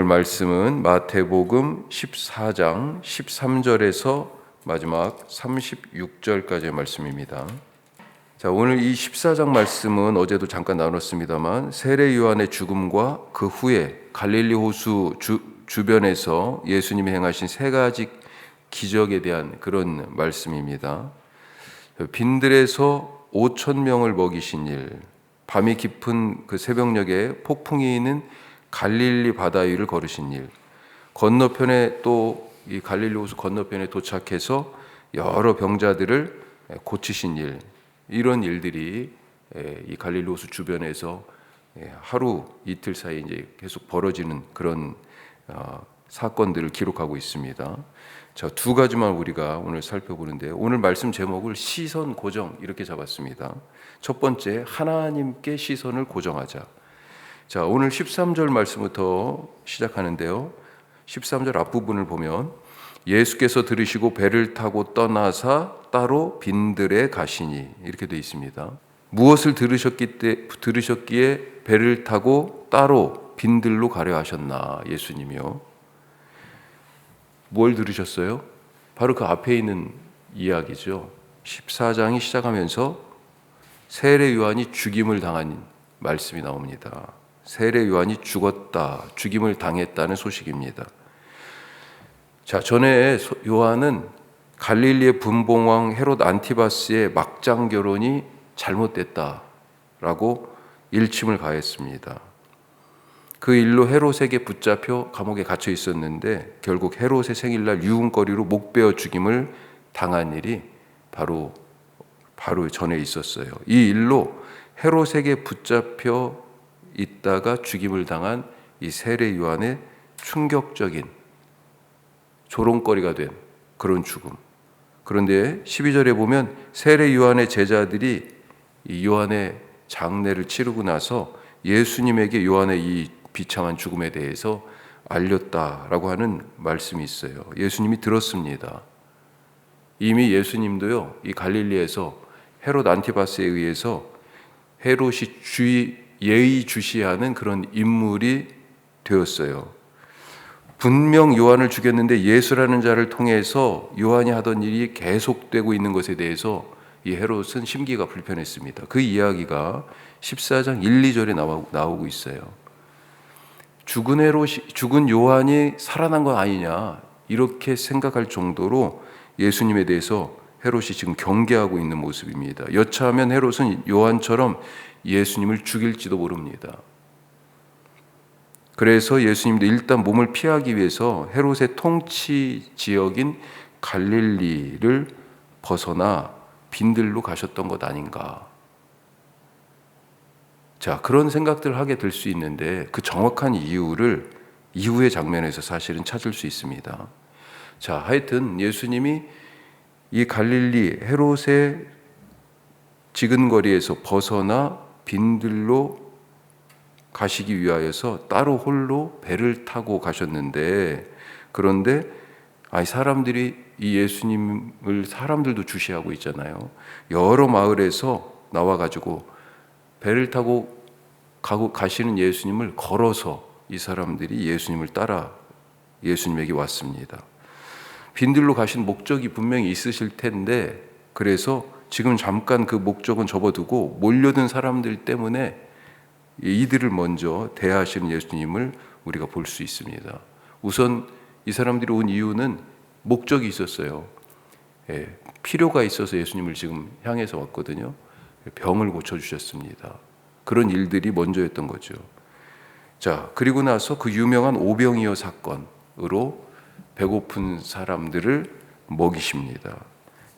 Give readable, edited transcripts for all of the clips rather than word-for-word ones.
말씀은 마태복음 14장 13절에서 마지막 36절까지의 말씀입니다. 자, 오늘 이 14장 말씀은 어제도 잠깐 나눴습니다만 세례 요한의 죽음과 그 후에 갈릴리 호수 주변에서 예수님이 행하신 세 가지 기적에 대한 그런 말씀입니다. 빈들에서 5천 명을 먹이신 일, 밤이 깊은 그 새벽녘에 폭풍이 있는 갈릴리 바다 위를 걸으신 일, 건너편에 또 이 갈릴리 호수 건너편에 도착해서 여러 병자들을 고치신 일, 이런 일들이 이 갈릴리 호수 주변에서 하루 이틀 사이 이제 계속 벌어지는 그런 사건들을 기록하고 있습니다. 자, 두 가지만 우리가 오늘 살펴보는데요. 오늘 말씀 제목을 시선 고정 이렇게 잡았습니다. 첫 번째, 하나님께 시선을 고정하자. 자, 오늘 13절 말씀부터 시작하는데요. 13절 앞부분을 보면 예수께서 들으시고 배를 타고 떠나사 따로 빈들에 가시니 이렇게 되어 있습니다. 무엇을 들으셨기에 배를 타고 따로 빈들로 가려 하셨나 예수님이요. 뭘 들으셨어요? 바로 그 앞에 있는 이야기죠. 14장이 시작하면서 세례 요한이 죽임을 당한 말씀이 나옵니다. 세례 요한이 죽었다, 죽임을 당했다는 소식입니다. 자, 전에 요한은 갈릴리의 분봉왕 헤롯 안티바스의 막장 결혼이 잘못됐다라고 일침을 가했습니다. 그 일로 헤롯에게 붙잡혀 감옥에 갇혀 있었는데 결국 헤롯의 생일날 유흥거리로 목베어 죽임을 당한 일이 바로 전에 있었어요. 이 일로 헤롯에게 붙잡혀 있다가 죽임을 당한 이 세례 요한의 충격적인 조롱거리가 된 그런 죽음. 그런데 12절에 보면 세례 요한의 제자들이 이 요한의 장례를 치르고 나서 예수님에게 요한의 이 비참한 죽음에 대해서 알렸다라고 하는 말씀이 있어요. 예수님이 들었습니다. 이미 예수님도요, 이 갈릴리에서 헤롯 안티바스에 의해서 헤롯이 예의주시하는 그런 인물이 되었어요. 분명 요한을 죽였는데 예수라는 자를 통해서 요한이 하던 일이 계속되고 있는 것에 대해서 이 헤롯은 심기가 불편했습니다. 그 이야기가 14장 1, 2절에 나오고 있어요. 죽은 요한이 살아난 건 아니냐 이렇게 생각할 정도로 예수님에 대해서 헤롯이 지금 경계하고 있는 모습입니다. 여차하면 헤롯은 요한처럼 예수님을 죽일지도 모릅니다. 그래서 예수님도 일단 몸을 피하기 위해서 헤롯의 통치 지역인 갈릴리를 벗어나 빈들로 가셨던 것 아닌가. 자, 그런 생각들을 하게 될 수 있는데 그 정확한 이유를 이후의 장면에서 사실은 찾을 수 있습니다. 자, 하여튼 예수님이 이 갈릴리 헤롯의 지근거리에서 벗어나 빈들로 가시기 위하여서 따로 홀로 배를 타고 가셨는데, 그런데 사람들이 이 예수님을 사람들도 주시하고 있잖아요. 여러 마을에서 나와가지고 배를 타고 가시는 예수님을 걸어서 이 사람들이 예수님을 따라 예수님에게 왔습니다. 빈들로 가신 목적이 분명히 있으실 텐데, 그래서 지금 잠깐 그 목적은 접어두고 몰려든 사람들 때문에 이들을 먼저 대하시는 예수님을 우리가 볼 수 있습니다. 우선 이 사람들이 온 이유는 목적이 있었어요. 필요가 있어서 예수님을 지금 향해서 왔거든요. 병을 고쳐주셨습니다. 그런 일들이 먼저였던 거죠. 자, 그리고 나서 그 유명한 오병이어 사건으로 배고픈 사람들을 먹이십니다.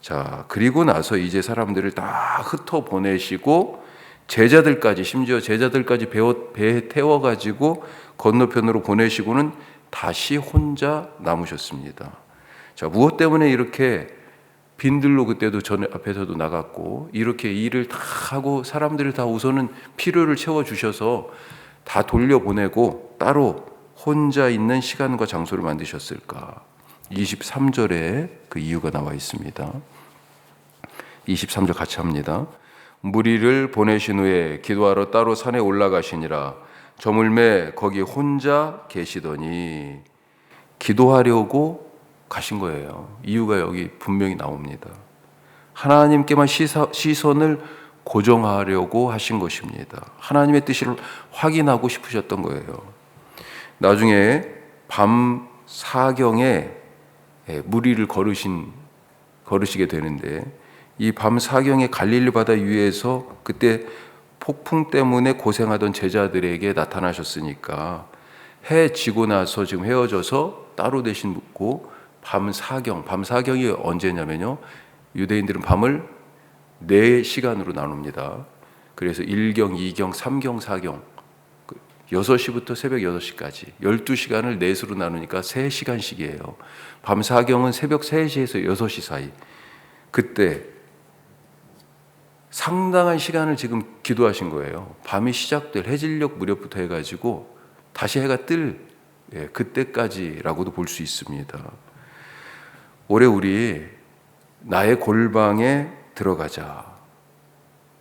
자, 그리고 나서 이제 사람들을 다 흩어 보내시고 제자들까지, 심지어 제자들까지 배에 태워가지고 건너편으로 보내시고는 다시 혼자 남으셨습니다. 자, 무엇 때문에 이렇게 빈들로 그때도 앞에서도 나갔고 이렇게 일을 다 하고 사람들을 다 우선은 필요를 채워주셔서 다 돌려보내고 따로 혼자 있는 시간과 장소를 만드셨을까? 23절에 그 이유가 나와 있습니다. 23절 같이 합니다. 무리를 보내신 후에 기도하러 따로 산에 올라가시니라. 저물매 거기 혼자 계시더니 기도하려고 가신 거예요. 이유가 여기 분명히 나옵니다. 하나님께만 시선을 고정하려고 하신 것입니다. 하나님의 뜻을 확인하고 싶으셨던 거예요. 나중에 밤 사경에 무리를 걸으시게 되는데, 이 밤 사경에 갈릴리 바다 위에서 그때 폭풍 때문에 고생하던 제자들에게 나타나셨으니까 해 지고 나서 지금 헤어져서 따로 되시고 밤 사경이 언제냐면요, 유대인들은 밤을 4시간으로 나눕니다. 그래서 1경, 2경, 3경, 4경 6시부터 새벽 6시까지 12시간을 넷으로 나누니까 3시간씩이에요. 밤 사경은 새벽 3시에서 6시 사이, 그때 상당한 시간을 지금 기도하신 거예요. 밤이 시작될 해질녘 무렵부터 해가지고 다시 해가 뜰 그때까지라고도 볼 수 있습니다. 올해 우리 나의 골방에 들어가자.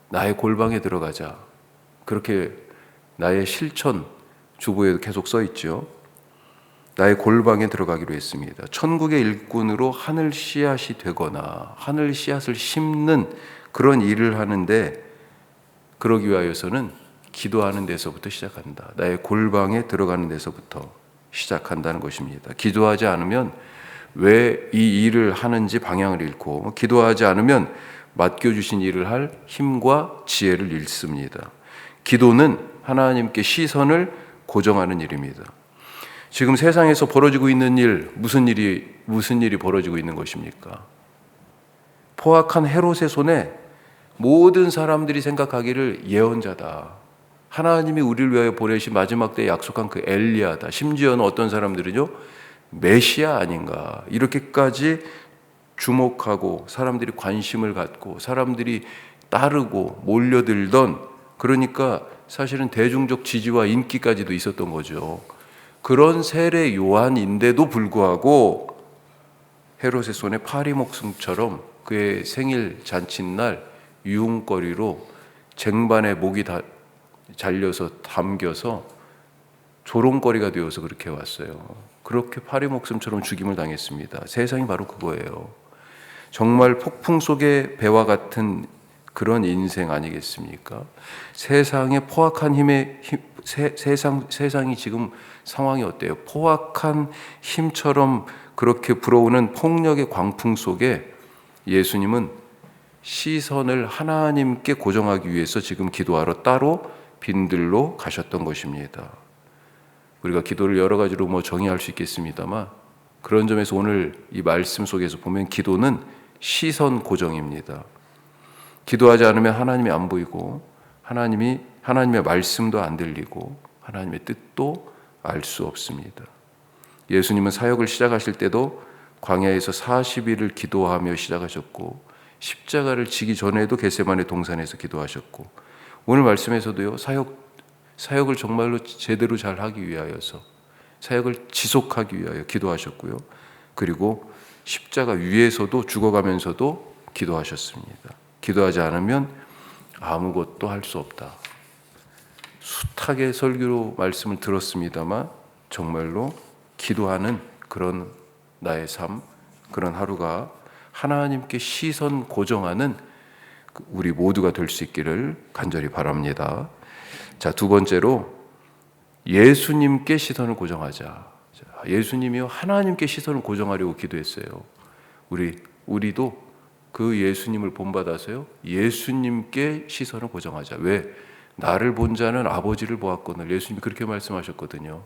나의 골방에 들어가자. 그렇게 나의 실천 주보에도 계속 써 있죠. 나의 골방에 들어가기로 했습니다. 천국의 일꾼으로 하늘 씨앗이 되거나 하늘 씨앗을 심는 그런 일을 하는데, 그러기 위하여서는 기도하는 데서부터 시작한다. 나의 골방에 들어가는 데서부터 시작한다는 것입니다. 기도하지 않으면 왜 이 일을 하는지 방향을 잃고, 기도하지 않으면 맡겨주신 일을 할 힘과 지혜를 잃습니다. 기도는 하나님께 시선을 고정하는 일입니다. 지금 세상에서 벌어지고 있는 일, 무슨 일이 벌어지고 있는 것입니까? 포악한 헤롯의 손에 모든 사람들이 생각하기를 예언자다, 하나님이 우리를 위하여 보내신 마지막 때에 약속한 그 엘리야다, 심지어는 어떤 사람들은요 메시아 아닌가, 이렇게까지 주목하고 사람들이 관심을 갖고 사람들이 따르고 몰려들던, 그러니까 사실은 대중적 지지와 인기까지도 있었던 거죠. 그런 세례 요한인데도 불구하고 헤롯의 손에 파리 목숨처럼 그의 생일 잔칫날 유흥거리로 쟁반에 목이 잘려서 담겨서 조롱거리가 되어서 그렇게 왔어요. 그렇게 파리 목숨처럼 죽임을 당했습니다. 세상이 바로 그거예요. 정말 폭풍 속의 배와 같은 그런 인생 아니겠습니까? 세상의 포악한 세상이 지금 상황이 어때요? 포악한 힘처럼 그렇게 불어오는 폭력의 광풍 속에 예수님은 시선을 하나님께 고정하기 위해서 지금 기도하러 따로 빈들로 가셨던 것입니다. 우리가 기도를 여러 가지로 정의할 수 있겠습니다만, 그런 점에서 오늘 이 말씀 속에서 보면 기도는 시선 고정입니다. 기도하지 않으면 하나님이 안 보이고, 하나님의 말씀도 안 들리고, 하나님의 뜻도 알 수 없습니다. 예수님은 사역을 시작하실 때도 광야에서 40일을 기도하며 시작하셨고, 십자가를 지기 전에도 겟세마네 동산에서 기도하셨고, 오늘 말씀에서도요, 사역을 정말로 제대로 잘 하기 위하여서, 사역을 지속하기 위하여 기도하셨고요. 그리고 십자가 위에서도 죽어가면서도 기도하셨습니다. 기도하지 않으면 아무것도 할 수 없다. 숱하게 설교로 말씀을 들었습니다만 정말로 기도하는 그런 나의 삶, 그런 하루가 하나님께 시선 고정하는 우리 모두가 될 수 있기를 간절히 바랍니다. 자, 두 번째로 예수님께 시선을 고정하자. 예수님이요, 하나님께 시선을 고정하려고 기도했어요. 우리도 그 예수님을 본받아서요, 예수님께 시선을 고정하자. 왜? 나를 본 자는 아버지를 보았거늘. 예수님이 그렇게 말씀하셨거든요.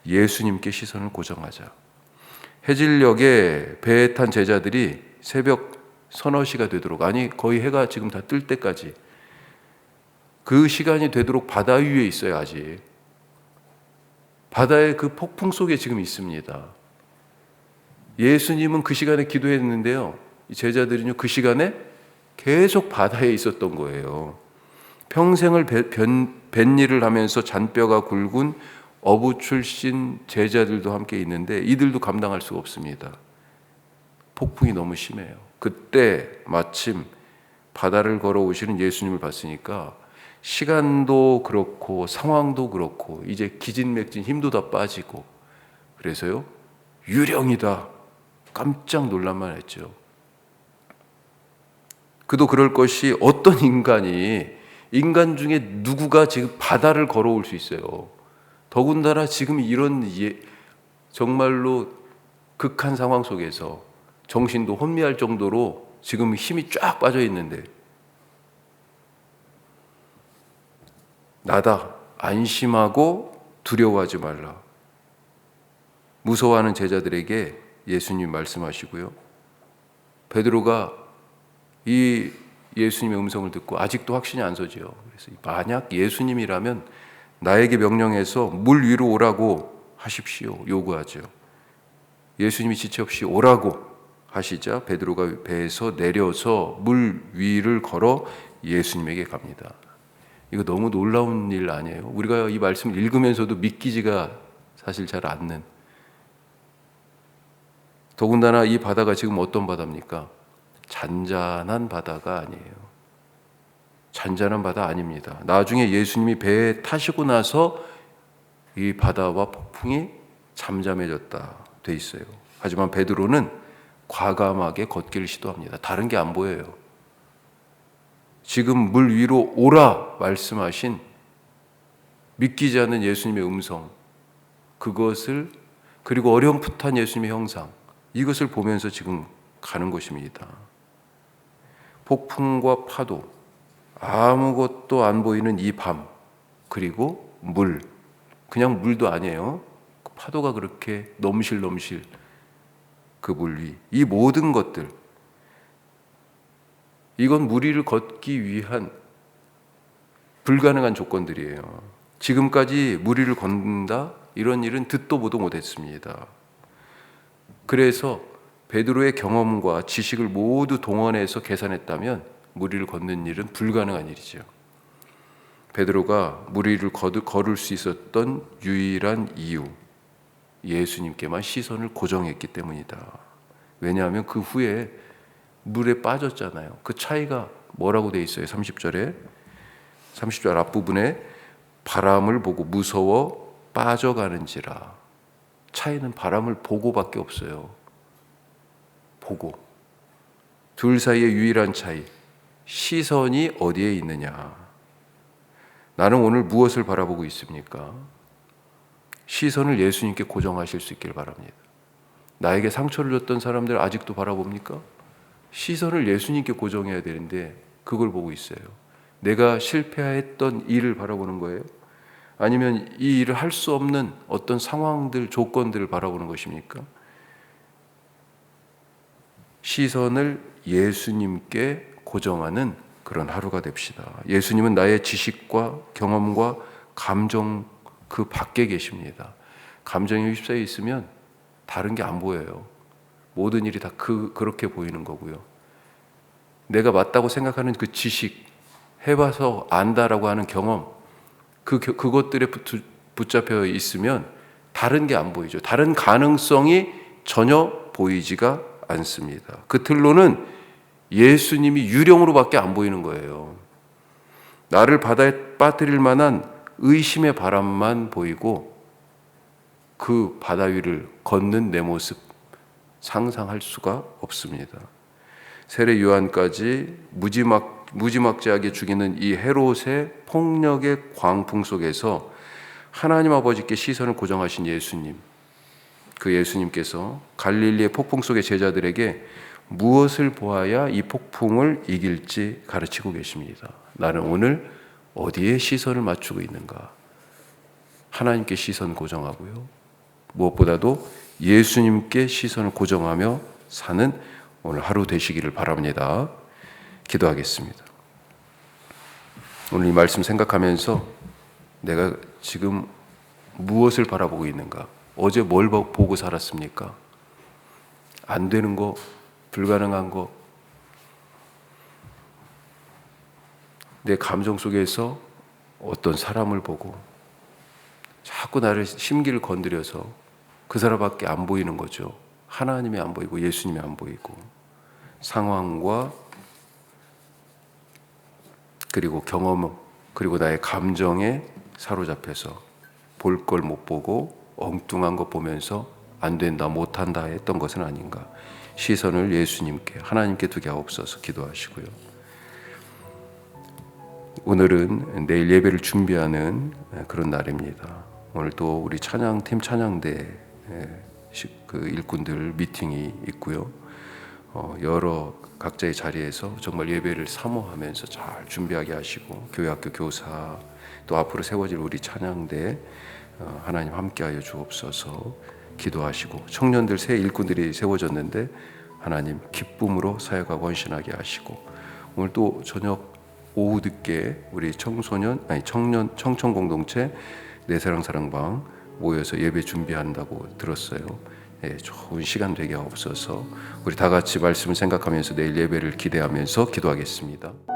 예수님께 시선을 고정하자. 해질녘에 배에 탄 제자들이 새벽 서너 시가 되도록, 아니 거의 해가 지금 다 뜰 때까지, 그 시간이 되도록 바다 위에 있어요. 아직 바다의 그 폭풍 속에 지금 있습니다. 예수님은 그 시간에 기도했는데요, 이 제자들은요 그 시간에 계속 바다에 있었던 거예요. 평생을 뱃일을 하면서 잔뼈가 굵은 어부 출신 제자들도 함께 있는데 이들도 감당할 수가 없습니다. 폭풍이 너무 심해요. 그때 마침 바다를 걸어오시는 예수님을 봤으니까 시간도 그렇고 상황도 그렇고 이제 기진맥진 힘도 다 빠지고 그래서요 유령이다 깜짝 놀랄만 했죠. 그도 그럴 것이 어떤 인간 중에 누구가 지금 바다를 걸어올 수 있어요. 더군다나 지금 이런 정말로 극한 상황 속에서 정신도 혼미할 정도로 지금 힘이 쫙 빠져 있는데 나다 안심하고 두려워하지 말라. 무서워하는 제자들에게 예수님 말씀하시고요. 베드로가 이 예수님의 음성을 듣고 아직도 확신이 안 서지요. 그래서 만약 예수님이라면 나에게 명령해서 물 위로 오라고 하십시오. 요구하죠. 예수님이 지체 없이 오라고 하시자 베드로가 배에서 내려서 물 위를 걸어 예수님에게 갑니다. 이거 너무 놀라운 일 아니에요? 우리가 이 말씀을 읽으면서도 믿기지가 사실 잘 않는. 더군다나 이 바다가 지금 어떤 바다입니까? 잔잔한 바다가 아니에요. 잔잔한 바다 아닙니다. 나중에 예수님이 배에 타시고 나서 이 바다와 폭풍이 잠잠해졌다 돼 있어요. 하지만 베드로는 과감하게 걷기를 시도합니다. 다른 게 안 보여요. 지금 물 위로 오라 말씀하신 믿기지 않는 예수님의 음성, 그것을 그리고 어렴풋한 예수님의 형상, 이것을 보면서 지금 가는 것입니다. 폭풍과 파도, 아무것도 안 보이는 이 밤, 그리고 물, 그냥 물도 아니에요. 파도가 그렇게 넘실넘실 그 물 위, 이 모든 것들, 이건 물 위를 걷기 위한 불가능한 조건들이에요. 지금까지 물 위를 걷는다 이런 일은 듣도 보도 못했습니다. 그래서 베드로의 경험과 지식을 모두 동원해서 계산했다면 물 위를 걷는 일은 불가능한 일이죠. 베드로가 물 위를 걸을 수 있었던 유일한 이유, 예수님께만 시선을 고정했기 때문이다. 왜냐하면 그 후에 물에 빠졌잖아요. 그 차이가 뭐라고 돼 있어요? 30절 앞부분에 바람을 보고 무서워 빠져가는지라. 차이는 바람을 보고밖에 없어요. 보고. 둘 사이의 유일한 차이, 시선이 어디에 있느냐. 나는 오늘 무엇을 바라보고 있습니까? 시선을 예수님께 고정하실 수 있길 바랍니다. 나에게 상처를 줬던 사람들 아직도 바라봅니까? 시선을 예수님께 고정해야 되는데 그걸 보고 있어요. 내가 실패했던 일을 바라보는 거예요? 아니면 이 일을 할 수 없는 어떤 상황들, 조건들을 바라보는 것입니까? 시선을 예수님께 고정하는 그런 하루가 됩시다. 예수님은 나의 지식과 경험과 감정 그 밖에 계십니다. 감정에 휩싸여 있으면 다른 게 안 보여요. 모든 일이 다 그렇게 보이는 거고요. 내가 맞다고 생각하는 그 지식, 해봐서 안다라고 하는 경험, 그것들에 붙잡혀 있으면 다른 게 안 보이죠. 다른 가능성이 전혀 보이지가 않습니다. 그 틀로는 예수님이 유령으로밖에 안 보이는 거예요. 나를 바다에 빠뜨릴 만한 의심의 바람만 보이고 그 바다 위를 걷는 내 모습 상상할 수가 없습니다. 세례 요한까지 무지막지하게 죽이는 이 헤롯의 폭력의 광풍 속에서 하나님 아버지께 시선을 고정하신 예수님, 그 예수님께서 갈릴리의 폭풍 속의 제자들에게 무엇을 보아야 이 폭풍을 이길지 가르치고 계십니다. 나는 오늘 어디에 시선을 맞추고 있는가? 하나님께 시선 고정하고요. 무엇보다도 예수님께 시선을 고정하며 사는 오늘 하루 되시기를 바랍니다. 기도하겠습니다. 오늘 이 말씀 생각하면서 내가 지금 무엇을 바라보고 있는가? 어제 뭘 보고 살았습니까? 안 되는 거, 불가능한 거, 내 감정 속에서 어떤 사람을 보고 자꾸 나를 심기를 건드려서 그 사람밖에 안 보이는 거죠. 하나님이 안 보이고 예수님이 안 보이고 상황과 그리고 경험, 그리고 나의 감정에 사로잡혀서 볼 걸 못 보고 엉뚱한 거 보면서 안 된다, 못한다 했던 것은 아닌가. 시선을 예수님께, 하나님께 두게 하옵소서 기도하시고요. 오늘은 내일 예배를 준비하는 그런 날입니다. 오늘 또 우리 찬양팀 찬양대 그 일꾼들 미팅이 있고요. 여러 각자의 자리에서 정말 예배를 사모하면서 잘 준비하게 하시고, 교회학교 교사 또 앞으로 세워질 우리 찬양대 하나님 함께하여 주옵소서 기도하시고, 청년들 새 일꾼들이 세워졌는데 하나님 기쁨으로 사역하고 헌신하게 하시고, 오늘 또 저녁 오후 늦게 우리 청년 공동체 내사랑 사랑방 모여서 예배 준비한다고 들었어요. 좋은 시간 되게 하옵소서. 우리 다 같이 말씀을 생각하면서 내일 예배를 기대하면서 기도하겠습니다.